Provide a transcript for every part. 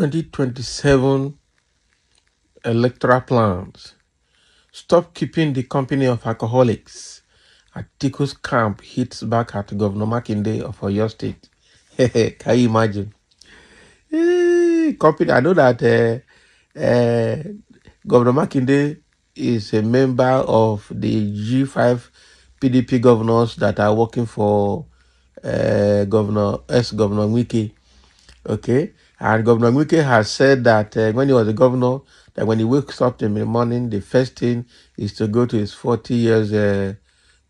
2027 electoral plans. Stop keeping the company of alcoholics. Atiku's camp hits back at Governor Makinde of Oyo State. Can you imagine? Company. I know that Governor Makinde is a member of the G5 PDP governors that are working for Governor Wike. Okay, and Governor Wike has said that when he was a governor, that when he wakes up in the morning, the first thing is to go to his 40 years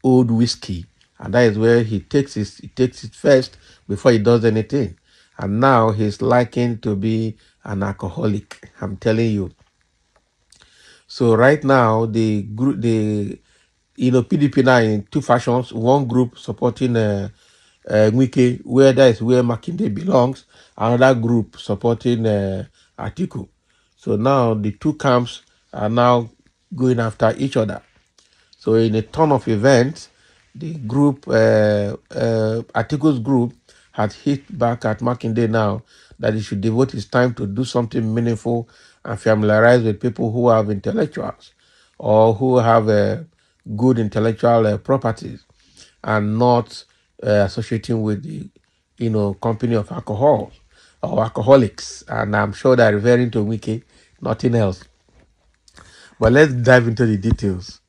old whiskey, and that is where he takes it first before he does anything. And now he's liking to be an alcoholic. I'm telling you. So right now, the group, PDP now in two fashions. One group supporting Wike, where that is where Makinde belongs. Another group supporting Atiku. So now the two camps are now going after each other. So in a ton of events, the group, Atiku's group, had hit back at Makinde now that he should devote his time to do something meaningful and familiarize with people who have intellectuals or who have good intellectual properties and not associating with the, company of alcohol or alcoholics. And I'm sure they're referring to Wiki, nothing else. But let's dive into the details.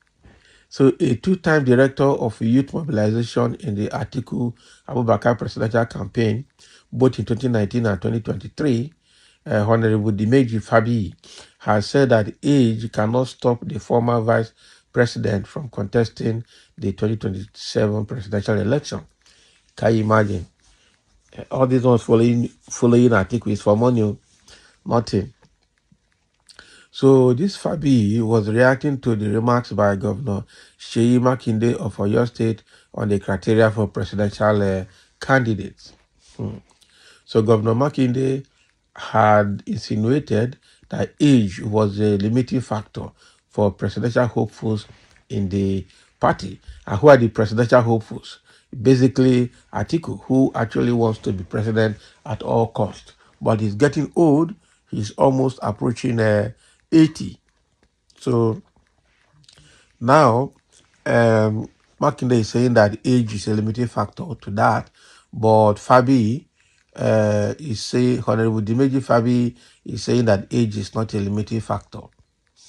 So, a two-time director of youth mobilization in the Atiku Abubakar presidential campaign, both in 2019 and 2023, Honorable Dimeji Fabi, has said that age cannot stop the former vice president from contesting the 2027 presidential election. Can you imagine? All these ones following Atiku is for money, nothing. So this Fabi was reacting to the remarks by Governor Sheyi Makinde of Oyo State on the criteria for presidential candidates. So Governor Makinde had insinuated that age was a limiting factor for presidential hopefuls in the party. And who are the presidential hopefuls? Basically, Atiku, who actually wants to be president at all costs. But he's getting old. He's almost approaching 80. So now, Makinde is saying that age is a limiting factor to that. But Fabi is saying, Honorable Dimeji Fabi is saying that age is not a limiting factor.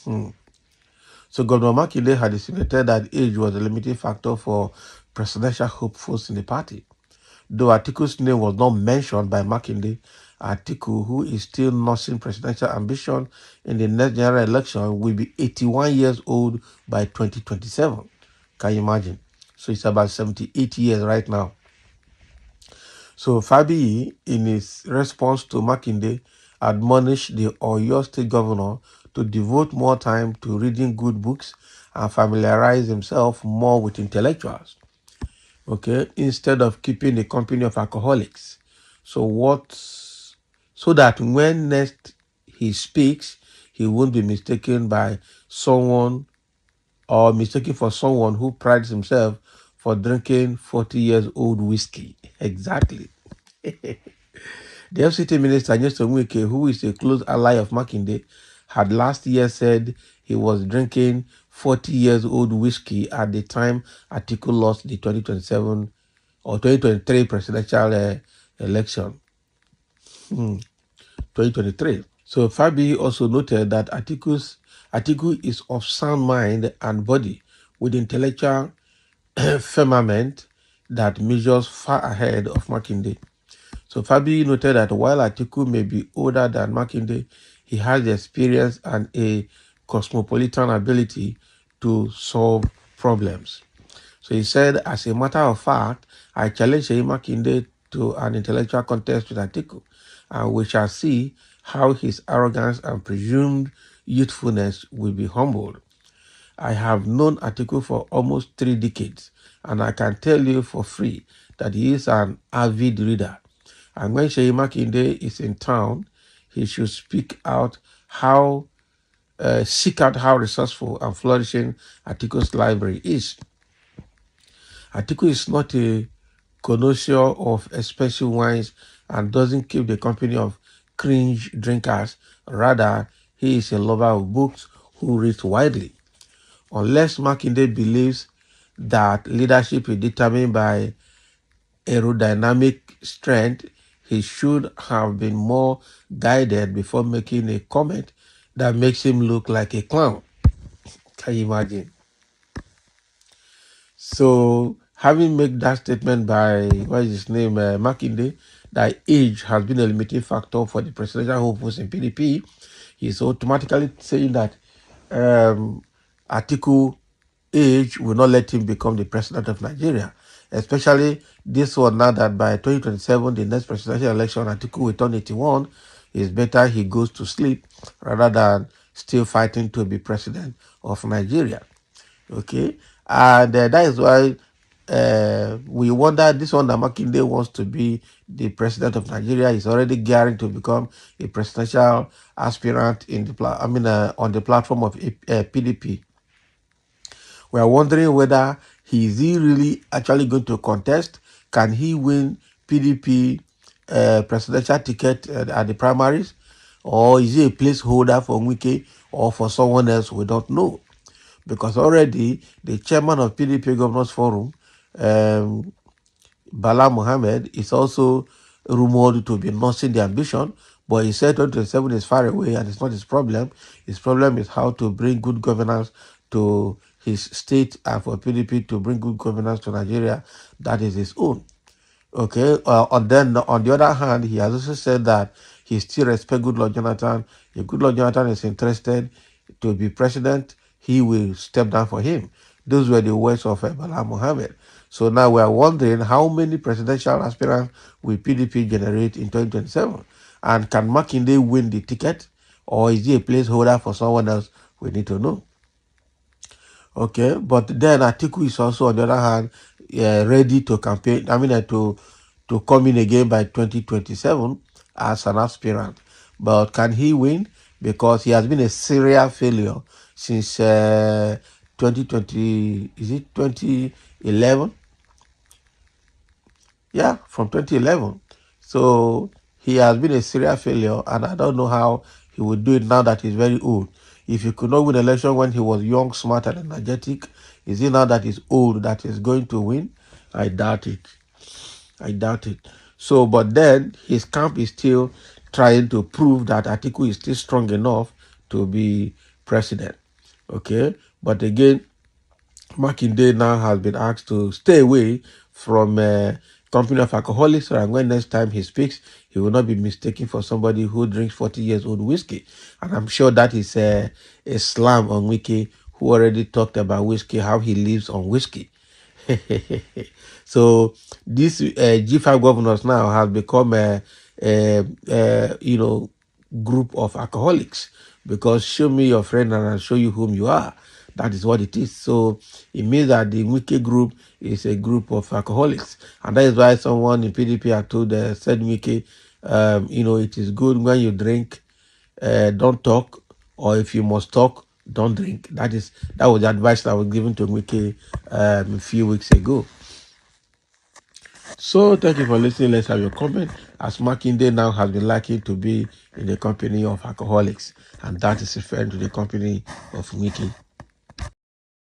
So Governor Makinde had insinuated that age was a limiting factor for presidential hopefuls in the party. Though Atiku's name was not mentioned by Makinde, Atiku, who is still nursing presidential ambition in the next general election, will be 81 years old by 2027. Can you imagine? So it's about 78 years right now. So Fabi, in his response to Makinde, admonished the Oyo State governor to devote more time to reading good books and familiarize himself more with intellectuals, okay, instead of keeping the company of alcoholics. So that when next he speaks, he won't be mistaken by someone or mistaken for someone who prides himself for drinking 40 years old whiskey. Exactly. The FCT minister, Nyesom Wike, who is a close ally of Makinde, had last year said he was drinking 40 years old whiskey at the time Atiku lost the 2027 or 2023 presidential election. 2023. So Fabi also noted that Atiku is of sound mind and body with intellectual firmament that measures far ahead of Makinde. So Fabi noted that while Atiku may be older than Makinde, he has the experience and a cosmopolitan ability to solve problems. So he said, as a matter of fact, I challenge Sheyi Makinde to an intellectual contest with Atiku, and we shall see how his arrogance and presumed youthfulness will be humbled. I have known Atiku for almost 3 decades, and I can tell you for free that he is an avid reader. And when Sheyi Makinde is in town, he should seek out how resourceful and flourishing Atiku's library is. Atiku is not a connoisseur of expensive wines and doesn't keep the company of cringe drinkers. Rather, he is a lover of books who reads widely. Unless Makinde believes that leadership is determined by aerodynamic strength, he should have been more guided before making a comment that makes him look like a clown. Can you imagine? So, having made that statement by, what is his name, Makinde, that age has been a limiting factor for the presidential hopefuls in PDP, he's automatically saying that Atiku age will not let him become the president of Nigeria. Especially this one now that by 2027, the next presidential election, Atiku will turn 81. It's better he goes to sleep rather than still fighting to be president of Nigeria. Okay, and that is why we wonder this one that Makinde wants to be the president of Nigeria is already gearing to become a presidential aspirant in the on the platform of PDP. We are wondering whether he really actually going to contest. Can he win PDP presidential ticket at the primaries, or is he a placeholder for Wike or for someone else? We don't know, because already the chairman of PDP Governors Forum, um, Bala Mohammed, is also rumored to be nursing the ambition, but he said 2027 is far away and it's not his problem. His problem is how to bring good governance to his state and for PDP to bring good governance to Nigeria. That is his own. Okay, and then on the other hand, he has also said that he still respects Goodluck Jonathan. If Goodluck Jonathan is interested to be president, he will step down for him. Those were the words of Bala Mohammed. So now we are wondering how many presidential aspirants will PDP generate in 2027? And can Makinde win the ticket? Or is he a placeholder for someone else? We need to know. Okay, but then Atiku is also, on the other hand, ready to campaign. To come in again by 2027 as an aspirant. But can he win? Because he has been a serial failure since 2020. Is it 2011? Yeah, from 2011. So he has been a serial failure, and I don't know how he would do it now that he's very old. If he could not win the election when he was young, smart, and energetic, is it now that he's old that he's going to win? I doubt it. I doubt it. So, but then his camp is still trying to prove that Atiku is still strong enough to be president. Okay, but again, Makinde now has been asked to stay away from company of alcoholics, so that when next time he speaks, he will not be mistaken for somebody who drinks 40 years old whiskey. And I'm sure that is a slam on Wiki, who already talked about whiskey, how he lives on whiskey. So these G5 governors now have become group of alcoholics, because show me your friend and I'll show you whom you are. That is what it is. So it means that the Wiki group is a group of alcoholics, and that is why someone in PDP had told said Wiki, it is good when you drink, don't talk, or if you must talk, don't drink. That was the advice that was given to Wiki a few weeks ago. So thank you for listening. Let's have your comment. As Makinde now has been likened to be in the company of alcoholics, and that is referring to the company of Wiki.